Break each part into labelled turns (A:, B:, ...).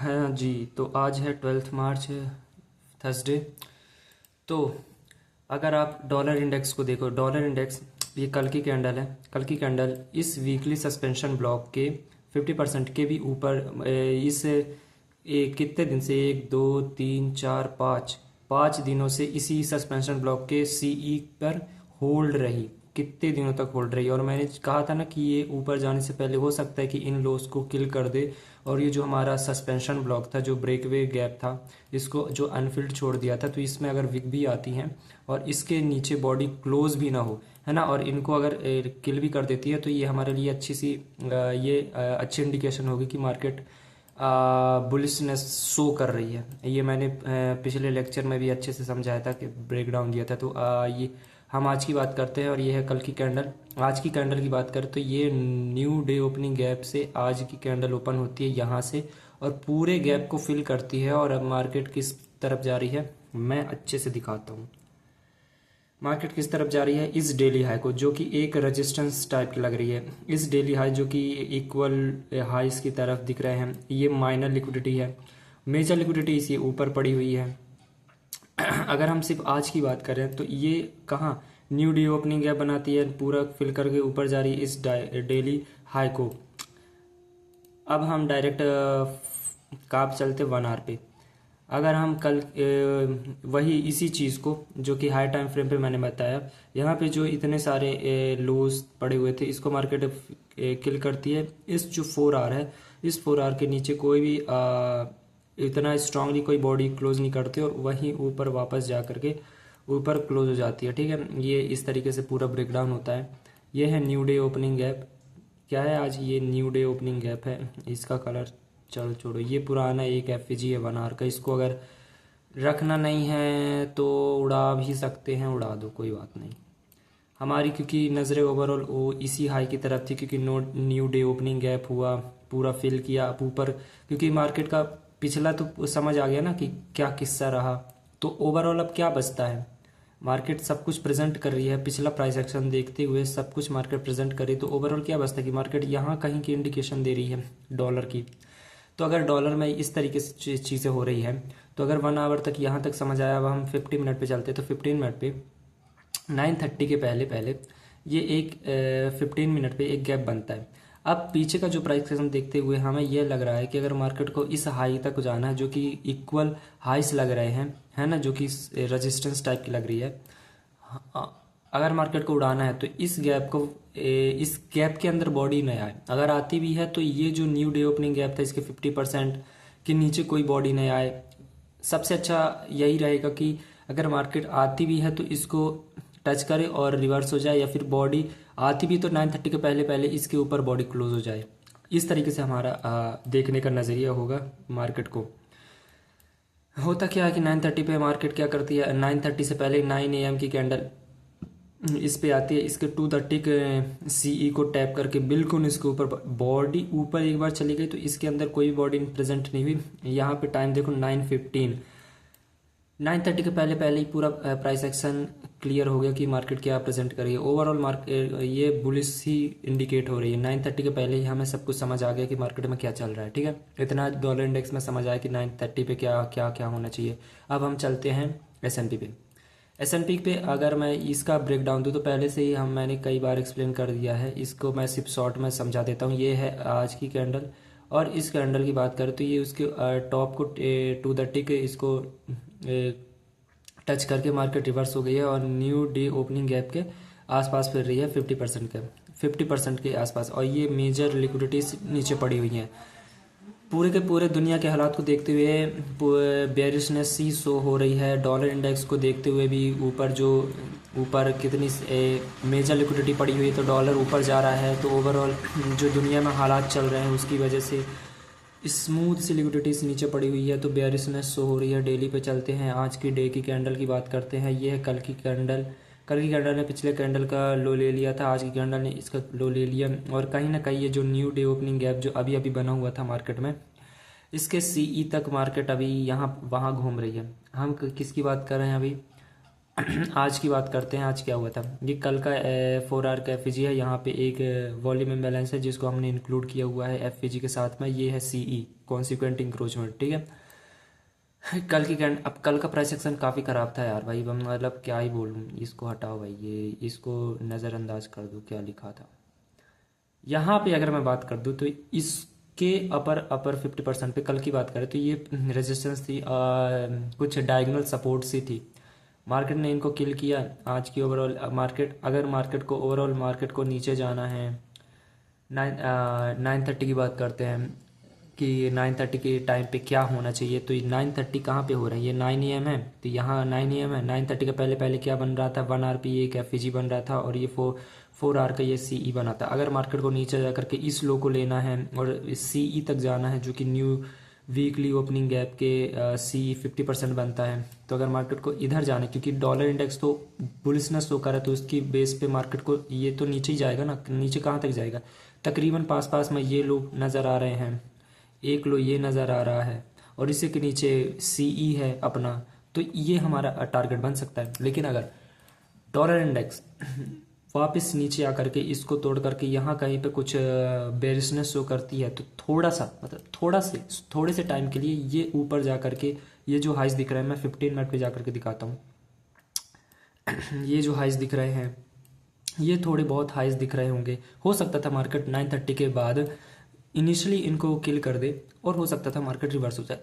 A: हाँ जी। तो आज है 12 मार्च, थर्सडे। तो अगर आप डॉलर इंडेक्स को देखो, डॉलर इंडेक्स ये कल की कैंडल है। कल की कैंडल इस वीकली सस्पेंशन ब्लॉक के 50% के भी ऊपर इस कितने दिन से, 1 2 3 4 5 दिनों से इसी सस्पेंशन ब्लॉक के सीई पर होल्ड रही। कितने दिनों तक होल्ड रही। और मैंने कहा था ना कि ये ऊपर जाने से पहले हो सकता है कि इन लोस को किल कर दे। और ये जो हमारा सस्पेंशन ब्लॉक था, जो ब्रेकवे गैप था, इसको जो अनफिल्ड छोड़ दिया था, तो इसमें अगर विक भी आती हैं और इसके नीचे बॉडी क्लोज भी ना हो, है ना, और इनको अगर किल भी कर देती है, तो ये हमारे लिए अच्छी सी अच्छी इंडिकेशन होगी कि मार्केट बुलिशनेस शो कर रही है। ये मैंने पिछले लेक्चर में भी अच्छे से समझाया था, कि ब्रेक डाउन दिया था। तो ये हम आज की बात करते हैं और ये है कल की कैंडल। आज की कैंडल की बात करें तो ये न्यू डे ओपनिंग गैप से आज की कैंडल ओपन होती है यहाँ से, और पूरे गैप को फिल करती है। और अब मार्केट किस तरफ जा रही है मैं अच्छे से दिखाता हूँ। मार्केट किस तरफ जा रही है, इस डेली हाई को, जो कि एक रेजिस्टेंस टाइप की लग रही है। इस डेली हाई जो कि इक्वल हाइस की तरफ दिख रहे हैं, ये माइनर लिक्विडिटी है। मेजर लिक्विडिटी इसी ऊपर पड़ी हुई है। अगर हम सिर्फ आज की बात करें तो ये कहाँ न्यू डे ओपनिंग गैप बनाती है, पूरा फिल करके ऊपर जा रही है इस डेली हाई को। अब हम डायरेक्ट काप चलते 1 आवर पे। अगर हम कल वही इसी चीज़ को, जो कि हाई टाइम फ्रेम पे मैंने बताया, यहाँ पे जो इतने सारे लोज पड़े हुए थे, इसको मार्केट किल करती है। इस जो 4 आवर है, इस 4 आवर के नीचे कोई भी इतना स्ट्रांगली कोई बॉडी क्लोज नहीं करती, और वहीं ऊपर वापस जा करके ऊपर क्लोज हो जाती है। ठीक है, ये इस तरीके से पूरा ब्रेकडाउन होता है। ये है न्यू डे ओपनिंग गैप। क्या है आज, ये न्यू डे ओपनिंग गैप है। इसका कलर चलो छोड़ो, ये पुराना एक एफजी है 1 आवर का। इसको अगर रखना नहीं है तो उड़ा भी सकते हैं, उड़ा दो, कोई बात नहीं। हमारी क्योंकि नज़रें ओवरऑल वो इसी हाई की तरफ थी, क्योंकि न्यू डे ओपनिंग गैप हुआ, पूरा फिल किया अब ऊपर। क्योंकि मार्केट का पिछला तो समझ आ गया ना कि क्या किस्सा रहा। तो ओवरऑल अब क्या बचता है, मार्केट सब कुछ प्रेजेंट कर रही है। पिछला प्राइस एक्शन देखते हुए सब कुछ मार्केट प्रेजेंट करे, तो ओवरऑल क्या बचता है कि मार्केट यहाँ कहीं की इंडिकेशन दे रही है डॉलर की। तो अगर डॉलर में इस तरीके से चीज़ें हो रही है, तो अगर 1 आवर तक यहाँ तक समझ आया। अब हम 50 मिनट पे चलते हैं। तो 15 मिनट पे 9:30 के पहले पहले ये एक 15 मिनट पे एक गैप बनता है। अब पीछे का जो प्राइस एक्शन देखते हुए हमें यह लग रहा है कि अगर मार्केट को इस हाई तक जाना है, जो कि इक्वल हाइस लग रहे हैं, है ना, जो कि रेजिस्टेंस टाइप की लग रही है, अगर मार्केट को उड़ाना है तो इस गैप को, इस गैप के अंदर बॉडी नहीं आए। अगर आती भी है तो ये जो न्यू डे ओपनिंग गैप था, इसके 50% के नीचे कोई बॉडी नहीं आए। सबसे अच्छा यही रहेगा कि अगर मार्केट आती भी है तो इसको टच करे और रिवर्स हो जाए, या फिर बॉडी आती भी तो 9:30 के पहले पहले इसके ऊपर बॉडी क्लोज हो जाए। इस तरीके से हमारा देखने का नज़रिया होगा मार्केट को। होता क्या है कि 9:30 पे मार्केट क्या करती है, 9:30 से पहले 9 AM की कैंडल इस पे आती है। इसके 2:30 के सीई को टैप करके बिल्कुल इसके ऊपर बॉडी ऊपर एक बार चली गई, तो इसके अंदर कोई बॉडी प्रेजेंट नहीं हुई। यहाँ पे टाइम देखो 9:15, 9:30 के पहले पहले ही पूरा प्राइस एक्शन क्लियर हो गया कि मार्केट क्या प्रेजेंट कर रही है। ओवरऑल मार्केट ये बुलिश ही इंडिकेट हो रही है। 9:30 के पहले ही हमें सब कुछ समझ आ गया कि मार्केट में क्या चल रहा है। ठीक है, इतना डॉलर इंडेक्स में समझ आया कि 9:30 पे क्या क्या क्या होना चाहिए। अब हम चलते हैं S&P पे। S&P पे अगर मैं इसका ब्रेक डाउन दूँ, तो पहले से ही मैंने कई बार एक्सप्लेन कर दिया है, इसको मैं सिर्फ शॉर्ट में समझा देता हूँ। ये है आज की कैंडल, और इस कैंडल की बात करें तो ये उसके टॉप को 2:30 के इसको टच करके मार्केट रिवर्स हो गई है, और न्यू डे ओपनिंग गैप के आसपास फिर रही है 50% के आसपास। और ये मेजर लिक्विडिटीज नीचे पड़ी हुई हैं। पूरे के पूरे दुनिया के हालात को देखते हुए बेरिशनेस सी शो हो रही है। डॉलर इंडेक्स को देखते हुए भी ऊपर कितनी मेजर लिक्विडिटी पड़ी हुई है, तो डॉलर ऊपर जा रहा है। तो ओवरऑल जो दुनिया में हालात चल रहे हैं उसकी वजह से स्मूथ सी लिक्विडिटीज नीचे पड़ी हुई है, तो बेरिशनेस शो हो रही है। डेली पे चलते हैं, आज की डे की कैंडल की बात करते हैं। ये है कल की कैंडल। कल की कैंडल ने पिछले कैंडल का लो ले लिया था, आज की कैंडल ने इसका लो ले लिया। और कहीं ना कहीं ये जो न्यू डे ओपनिंग गैप जो अभी अभी बना हुआ था मार्केट में, इसके सीई तक मार्केट अभी यहाँ वहाँ घूम रही है। हम किसकी बात कर रहे हैं अभी, आज की बात करते हैं। आज क्या हुआ था, ये कल का 4 आवर का एफ है। यहाँ पे एक वॉल्यूम इम्बैलेंस है जिसको हमने इंक्लूड किया हुआ है एफ के साथ में। ये है सीई, कॉन्सिक्वेंट इंक्रोचमेंट, ठीक है। अब कल का प्राइस एक्शन काफ़ी ख़राब था यार भाई, मतलब क्या ही बोलूँ। इसको हटाओ भाई, ये इसको नज़रअंदाज कर दो, क्या लिखा था यहाँ पे। अगर मैं बात कर दूँ तो इसके अपर अपर 50% पे कल की बात करें तो ये रेजिस्टेंस थी, कुछ डायगोनल सपोर्ट सी थी। मार्केट ने इनको किल किया। आज की ओवरऑल मार्केट, अगर मार्केट को ओवरऑल मार्केट को नीचे जाना है, 9:30 की बात करते हैं कि 9:30 के टाइम पे क्या होना चाहिए। तो 9:30 कहाँ पे हो रहा है, ये 9 AM है, तो यहाँ 9 AM है। 9:30 के पहले पहले क्या बन रहा था, 1 आवर पे एक एफ बन रहा था और ये 4 आवर का ये सीई बना था। अगर मार्केट को नीचे जा करके इस लो को लेना है और सीई तक जाना है, जो कि न्यू वीकली ओपनिंग गैप के सी 50% बनता है, तो अगर मार्केट को इधर जाना है, क्योंकि डॉलर इंडेक्स तो बुलिशनेस शो कर रहा है, तो उसकी बेस पे मार्केट को ये तो नीचे ही जाएगा ना। नीचे कहाँ तक जाएगा, तकरीबन पास पास में ये लो नज़र आ रहे हैं, एक लो ये नज़र आ रहा है और इसी के नीचे सीई है अपना। तो ये हमारा टारगेट बन सकता है। लेकिन अगर डॉलर इंडेक्स वापस नीचे आकर के इसको तोड़ करके यहाँ कहीं पे कुछ बेरिशनेस शो करती है, तो थोड़ा सा, मतलब थोड़े से टाइम के लिए ये ऊपर जा करके, ये जो हाइस दिख रहे हैं, मैं 15 मिनट पे जा करके दिखाता हूँ। ये जो हाइस दिख रहे हैं, ये थोड़े बहुत हाइस दिख रहे होंगे। हो सकता था मार्केट 9:30 के बाद इनिशियली इनको किल कर दे और हो सकता था मार्केट रिवर्स हो जाए।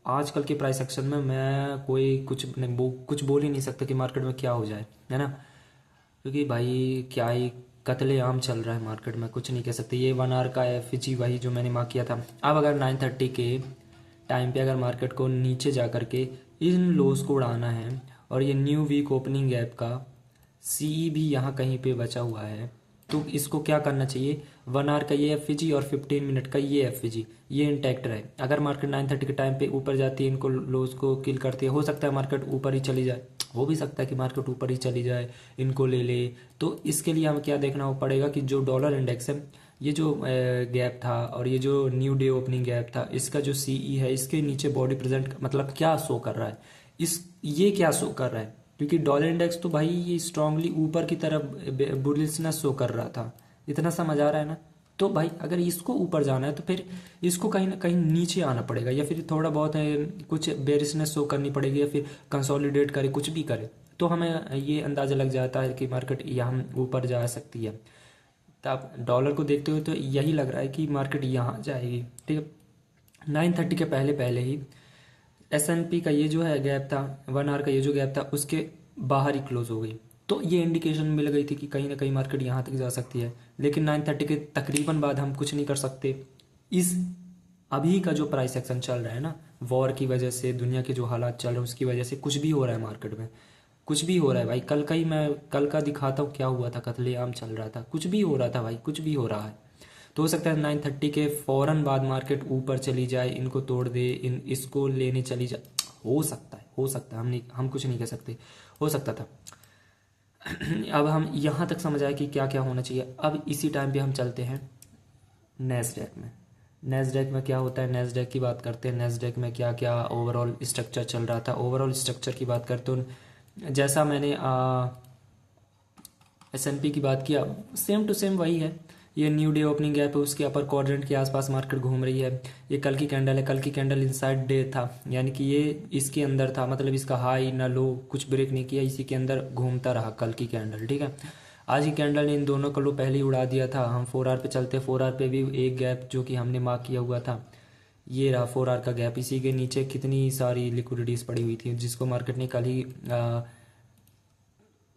A: आजकल के प्राइस एक्शन में मैं कोई कुछ बोल ही नहीं सकता कि मार्केट में क्या हो जाए, है ना। क्योंकि भाई क्या ही कत्लेआम चल रहा है मार्केट में, कुछ नहीं कह सकते। ये 1 आवर का एफ वही जो मैंने मार्क किया था। अब अगर 9:30 के टाइम पे अगर मार्केट को नीचे जा करके इन लोस को उड़ाना है और ये न्यू वीक ओपनिंग गैप का सी भी यहाँ कहीं पे बचा हुआ है, तो इसको क्या करना चाहिए, 1 आवर का ये एफ और 15 मिनट का ये एफ ये इंटैक्ट रहे। अगर मार्केट 9:30 के टाइम पे ऊपर जाती है, इनको लोस को किल करती है, हो सकता है मार्केट ऊपर ही चली जाए, हो भी सकता है कि मार्केट ऊपर ही चली जाए, इनको ले ले। तो इसके लिए हमें क्या देखना पड़ेगा कि जो डॉलर इंडेक्स है, ये जो गैप था और ये जो न्यू डे ओपनिंग गैप था, इसका जो सीई है, इसके नीचे बॉडी प्रेजेंट मतलब क्या शो कर रहा है, ये क्या शो कर रहा है। क्योंकि डॉलर इंडेक्स तो भाई ये स्ट्रांगली ऊपर की तरफ बुलिशनेस शो कर रहा था, इतना समझ आ रहा है ना। तो भाई अगर इसको ऊपर जाना है तो फिर इसको कहीं ना कहीं नीचे आना पड़ेगा, या फिर थोड़ा बहुत कुछ बेरिशनेस शो करनी पड़ेगी, या फिर कंसोलिडेट करे, कुछ भी करे, तो हमें ये अंदाज़ा लग जाता है कि मार्केट यहाँ ऊपर जा सकती है। तो आप डॉलर को देखते हुए तो यही लग रहा है कि मार्केट यहाँ जाएगी, ठीक है। 9:30 के पहले पहले ही S&P का ये जो है गैप था, 1 आवर का ये जो गैप था, उसके बाहर ही क्लोज हो गई। तो ये इंडिकेशन मिल गई थी कि कहीं ना कहीं मार्केट यहाँ तक जा सकती है। लेकिन 9:30 के तकरीबन बाद हम कुछ नहीं कर सकते। इस अभी का जो प्राइस एक्शन चल रहा है ना, वॉर की वजह से, दुनिया के जो हालात चल रहे हैं उसकी वजह से कुछ भी हो रहा है मार्केट में, कुछ भी हो रहा है भाई। कल का दिखाता हूँ क्या हुआ था, कत्लेआम चल रहा था, कुछ भी हो रहा था भाई, कुछ भी हो रहा है। तो हो सकता है 9:30 के फौरन बाद मार्केट ऊपर चली जाए, इनको तोड़ दे, इसको लेने चली जाए। हो सकता है, हम कुछ नहीं कह सकते, हो सकता था। अब हम यहाँ तक समझ आए कि क्या क्या होना चाहिए। अब इसी टाइम पे हम चलते हैं नेस्डैक में। नेस्डैक में क्या होता है, नेस्डैक की बात करते हैं। नेस्डैक में क्या क्या ओवरऑल स्ट्रक्चर चल रहा था। ओवरऑल स्ट्रक्चर की बात करते हो, जैसा मैंने S&P की बात किया, सेम टू सेम वही है। ये न्यू डे ओपनिंग गैप है, उसके अपर क्वाड्रेंट के आसपास मार्केट घूम रही है। ये कल की कैंडल है, कल की कैंडल इनसाइड डे था, यानी कि ये इसके अंदर था, मतलब इसका हाई ना लो कुछ ब्रेक नहीं किया, इसी के अंदर घूमता रहा कल की कैंडल, ठीक है। आज की कैंडल ने इन दोनों को लो पहले ही उड़ा दिया था। हम 4 आवर पे चलते, 4 आवर पे भी एक गैप जो कि हमने मार्क किया हुआ था, ये रहा 4 आवर का गैप। इसी के नीचे कितनी सारी लिक्विडिटीज पड़ी हुई थी जिसको मार्केट ने कल ही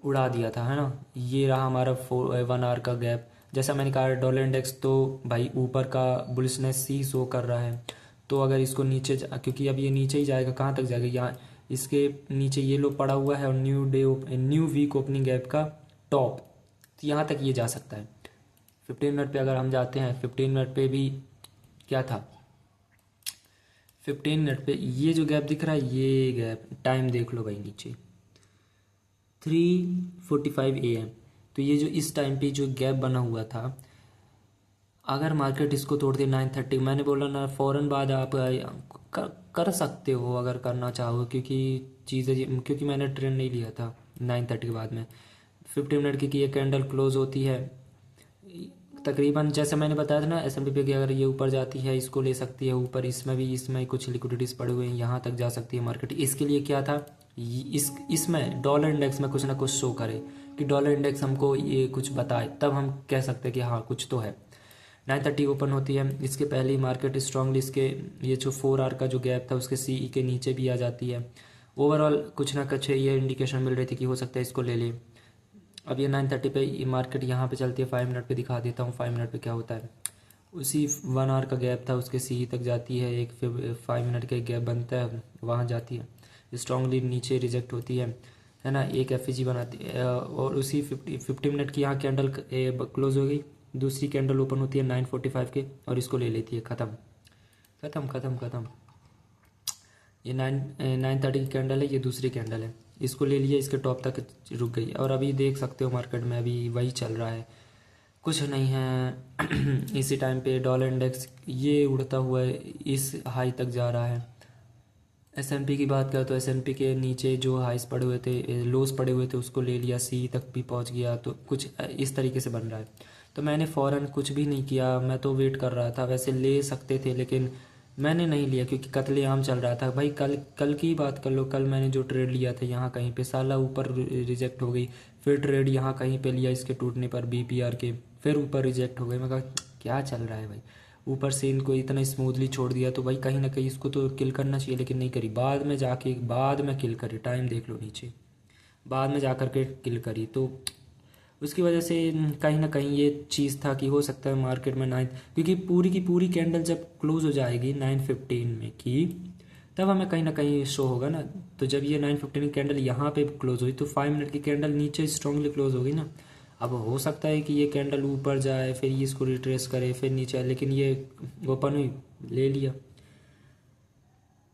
A: उड़ा दिया था, है ना। ये रहा हमारा 1 आवर का गैप। जैसा मैंने कहा, डॉलर इंडेक्स तो भाई ऊपर का बुलिशनेस ही शो कर रहा है। तो अगर इसको नीचे क्योंकि अब ये नीचे ही जाएगा, कहाँ तक जाएगा, यहाँ इसके नीचे ये लो पड़ा हुआ है और न्यू वीक ओपनिंग गैप का टॉप, तो यहाँ तक ये जा सकता है। 15 मिनट पे अगर हम जाते हैं, 15 मिनट पे भी क्या था, 15 मिनट पे ये जो गैप दिख रहा है, ये गैप टाइम देख लो भाई, नीचे 3:45 AM। तो ये जो इस टाइम पे जो गैप बना हुआ था, अगर मार्केट इसको तोड़ दे 9:30, मैंने बोला ना फौरन बाद आप कर सकते हो अगर करना चाहो, क्योंकि चीज़ है क्योंकि मैंने ट्रेंड नहीं लिया था 9:30 के बाद में। 50 मिनट की ये कैंडल क्लोज होती है तकरीबन, जैसे मैंने बताया था ना S&P पे कि अगर ये ऊपर जाती है इसको ले सकती है ऊपर, इसमें कुछ लिक्विडिटीज पड़े हुए हैं, यहाँ तक जा सकती है मार्केट। इसके लिए क्या था, इसमें डॉलर इंडेक्स में कुछ ना कुछ शो करे कि डॉलर इंडेक्स हमको ये कुछ बताए, तब हम कह सकते हैं कि हाँ कुछ तो है। 9:30 ओपन होती है, इसके पहले ही मार्केट स्ट्रांगली इसके ये जो 4 आवर का जो गैप था उसके CE के नीचे भी आ जाती है। ओवरऑल कुछ ना कुछ ये इंडिकेशन मिल रही थी कि हो सकता है इसको ले ले। अब ये 9:30 पे ये मार्केट यहाँ पे चलती है। 5 मिनट पे दिखा देता हूँ 5 मिनट पे क्या होता है। उसी 1 आवर का गैप था उसके CE तक जाती है, एक 5 मिनट का गैप बनता है वहाँ जाती है, स्ट्रांगली नीचे रिजेक्ट होती है ना, एक FEG बनाती है और उसी 50 मिनट की यहाँ कैंडल क्लोज हो गई। दूसरी कैंडल ओपन होती है 9:45 के और इसको ले लेती है। ख़त्म ख़त्म ख़त्म ख़त्म। ये 9:30 की कैंडल है, ये दूसरी कैंडल है, इसको ले लिया, इसके टॉप तक रुक गई और अभी देख सकते हो मार्केट में अभी वही चल रहा है, कुछ नहीं है। इसी टाइम पे डॉलर इंडेक्स ये उड़ता हुआ इस हाई तक जा रहा है। S&P की बात करें तो S&P के नीचे जो हाइस पड़े हुए थे, लोस पड़े हुए थे, उसको ले लिया, CE तक भी पहुंच गया, तो कुछ इस तरीके से बन रहा है। तो मैंने फ़ौरन कुछ भी नहीं किया, मैं तो वेट कर रहा था। वैसे ले सकते थे लेकिन मैंने नहीं लिया क्योंकि कत्लेआम चल रहा था भाई। कल की बात कर लो, कल मैंने जो ट्रेड लिया था यहाँ कहीं पे साला ऊपर रिजेक्ट हो गई, फिर ट्रेड यहाँ कहीं पे लिया इसके टूटने पर BPR के, फिर ऊपर रिजेक्ट हो गई। मैं कहा क्या चल रहा है भाई, ऊपर से इनको इतना स्मूथली छोड़ दिया तो भाई कहीं ना कहीं इसको तो किल करना चाहिए, लेकिन नहीं करी। बाद में किल करी, टाइम देख लो नीचे, बाद में जा कर के किल करी। तो उसकी वजह से कहीं ना कहीं ये चीज़ था कि हो सकता है मार्केट में 9, क्योंकि पूरी की पूरी कैंडल जब क्लोज हो जाएगी 9:15 में की, तब हमें कहीं ना कहीं शो होगा ना। तो जब ये 9:15 की कैंडल यहाँ पे क्लोज हुई तो 5 मिनट की कैंडल नीचे स्ट्रांगली क्लोज होगी ना। अब हो सकता है कि ये कैंडल ऊपर जाए, फिर ये इसको रिट्रेस करे, फिर नीचे आए, लेकिन ये ओपन हुई, ले लिया।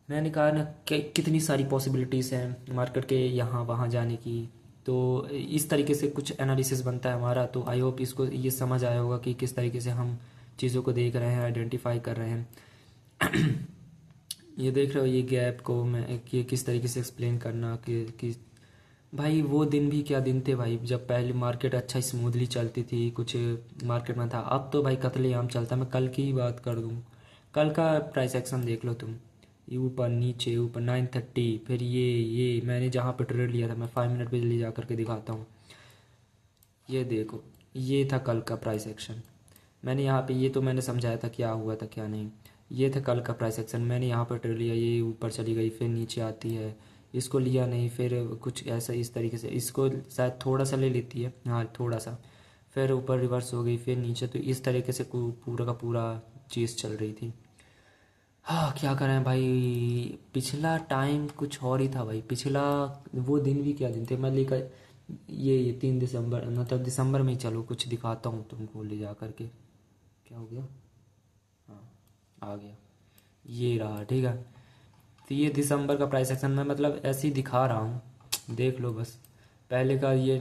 A: मैंने कहा ना कितनी सारी पॉसिबिलिटीज़ हैं मार्केट के यहाँ वहाँ जाने की। तो इस तरीके से कुछ एनालिसिस बनता है हमारा। तो आई होप इसको ये समझ आया होगा कि किस तरीके से हम चीज़ों को देख रहे हैं, आइडेंटिफाई कर रहे हैं। ये देख रहे हो ये गैप को मैं कि किस तरीके से एक्सप्लेन करना कि भाई वो दिन भी क्या दिन थे भाई, जब पहले मार्केट अच्छा स्मूथली चलती थी, कुछ मार्केट में था। अब तो भाई कत्लेआम चलता। मैं कल की ही बात कर दूँ, कल का प्राइस एक्शन देख लो तुम, ये ऊपर नीचे, ऊपर 9:30, फिर ये मैंने जहाँ पे ट्रेड लिया था, मैं 5 मिनट पे ले जा करके दिखाता हूँ। ये देखो, ये था कल का प्राइस एक्शन। मैंने यहाँ पे ये तो मैंने समझाया था क्या हुआ था क्या नहीं। ये था कल का प्राइस एक्शन, मैंने यहाँ पर ट्रेड लिया, ये ऊपर चली गई, फिर नीचे आती है, इसको लिया नहीं, फिर कुछ ऐसा इस तरीके से, इसको शायद थोड़ा सा ले लेती है, हाँ थोड़ा सा, फिर ऊपर रिवर्स हो गई, फिर नीचे। तो इस तरीके से पूरा का पूरा चीज़ चल रही थी। हाँ क्या करें भाई, पिछला टाइम कुछ और ही था भाई। पिछला वो दिन भी क्या दिन थे। मैं लेकर ये 3 दिसंबर, मतलब दिसंबर में ही, चलो कुछ दिखाता हूँ तुमको ले जा करके। क्या हो गया, हाँ आ गया, ये रहा, ठीक है। तो ये दिसंबर का प्राइस एक्शन मैं मतलब ऐसे ही दिखा रहा हूँ, देख लो बस। पहले का ये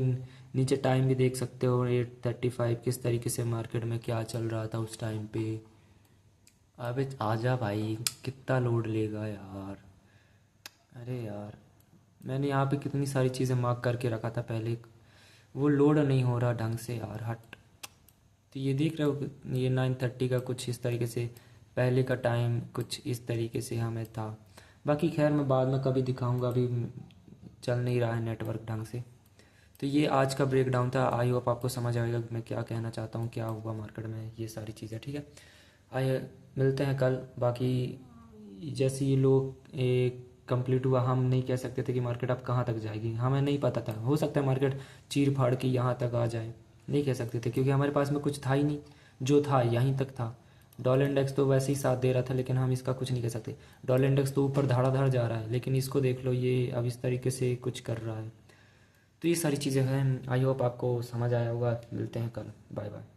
A: नीचे टाइम भी देख सकते हो, 8:35, किस तरीके से मार्केट में क्या चल रहा था उस टाइम पे। अबे आजा भाई, कितना लोड लेगा यार। अरे यार, मैंने यहाँ पे कितनी सारी चीज़ें मार्क करके रखा था पहले, वो लोड नहीं हो रहा ढंग से यार, हट। तो ये देख रहे हो ये 9:30 का कुछ इस तरीके से, पहले का टाइम कुछ इस तरीके से हमें था। बाकी खैर मैं बाद में कभी दिखाऊंगा, अभी चल नहीं रहा है नेटवर्क ढंग से। तो ये आज का ब्रेक डाउन था। आई होप आपको समझ आएगा मैं क्या कहना चाहता हूँ, क्या हुआ मार्केट में, ये सारी चीज़ें, ठीक है। आइए मिलते हैं कल। बाकी जैसे ये लोग कंप्लीट हुआ, हम नहीं कह सकते थे कि मार्केट अब कहाँ तक जाएगी, हमें नहीं पता था। हो सकता है मार्केट चीर फाड़ के यहाँ तक आ जाए, नहीं कह सकते थे क्योंकि हमारे पास में कुछ था ही नहीं, जो था यहीं तक था। डॉलर इंडेक्स तो वैसे ही साथ दे रहा था, लेकिन हम इसका कुछ नहीं कह सकते। डॉलर इंडेक्स तो ऊपर धड़ाधड़ जा रहा है, लेकिन इसको देख लो, ये अब इस तरीके से कुछ कर रहा है। तो ये सारी चीज़ें हैं। आई होप आपको समझ आया होगा। मिलते हैं कल, बाय बाय।